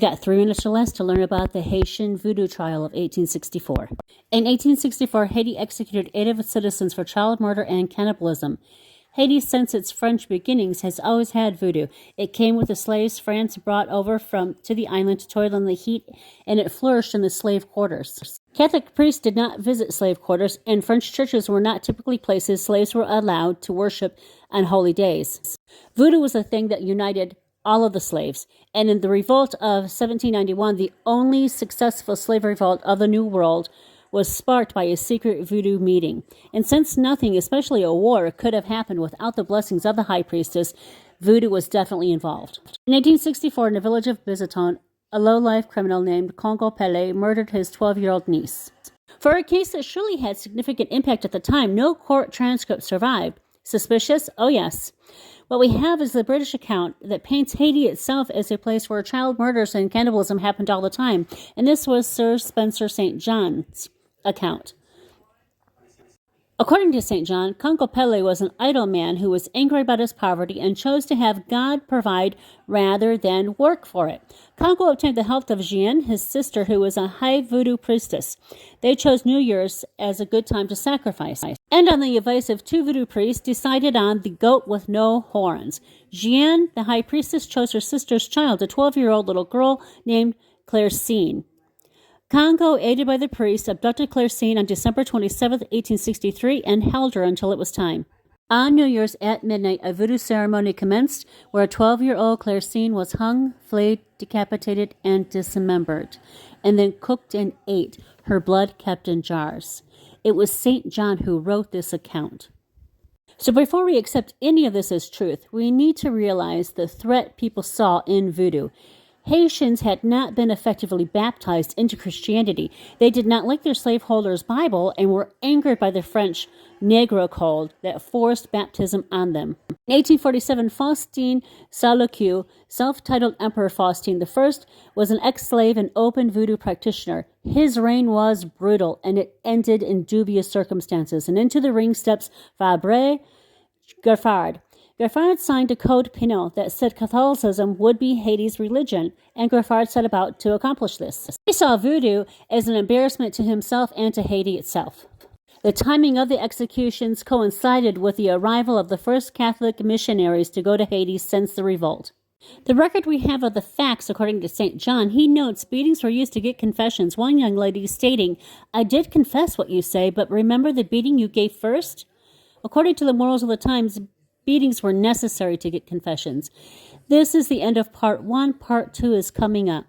got 3 minutes or less to learn about the Haitian Vodou trial of 1864. In 1864, Haiti executed 8 of its citizens for child murder and cannibalism. Haiti, since its French beginnings, has always had voodoo. It came with the slaves France brought over to the island to toil in the heat, and it flourished in the slave quarters. Catholic priests did not visit slave quarters, and French churches were not typically places slaves were allowed to worship on holy days. Voodoo was a thing that united all of the slaves, and in the revolt of 1791, the only successful slave revolt of the New World, was sparked by a secret voodoo meeting. And since nothing, especially a war, could have happened without the blessings of the high priestess, voodoo was definitely involved. In 1864, in the village of Bizaton, a low-life criminal named Congo Pele murdered his 12-year-old niece. For a case that surely had significant impact at the time, no court transcript survived. Suspicious? Oh yes. What we have is the British account that paints Haiti itself as a place where child murders and cannibalism happened all the time, and this was Sir Spencer St. John's account. According to St. John, Congo Pele was an idle man who was angry about his poverty and chose to have God provide rather than work for it. Congo obtained the help of Jeanne, his sister, who was a high voodoo priestess. They chose New Year's as a good time to sacrifice, and on the advice of 2 voodoo priests, decided on the goat with no horns. Jeanne, the high priestess, chose her sister's child, a 12-year-old little girl named Claircine. Congo, aided by the priest, abducted Claircine on December 27, 1863, and held her until it was time. On New Year's at midnight, a voodoo ceremony commenced where a 12-year-old Claircine was hung, flayed, decapitated, and dismembered, and then cooked and ate, her blood kept in jars. It was St. John who wrote this account. So before we accept any of this as truth, we need to realize the threat people saw in voodoo. Haitians had not been effectively baptized into Christianity. They did not like their slaveholders' Bible and were angered by the French Negro Code that forced baptism on them. In 1847, Faustin Salouque, self-titled Emperor Faustin I, was an ex-slave and open voodoo practitioner. His reign was brutal, and it ended in dubious circumstances. And into the ring steps Fabre Gaffard. Gaffard signed a code penal that said Catholicism would be Haiti's religion, and Gaffard set about to accomplish this. He saw voodoo as an embarrassment to himself and to Haiti itself. The timing of the executions coincided with the arrival of the first Catholic missionaries to go to Haiti since the revolt. The record we have of the facts, according to St. John, he notes beatings were used to get confessions, one young lady stating, "I did confess what you say, but remember the beating you gave first?" According to the morals of the times, beatings were necessary to get confessions. This is the end of part 1. Part 2 is coming up.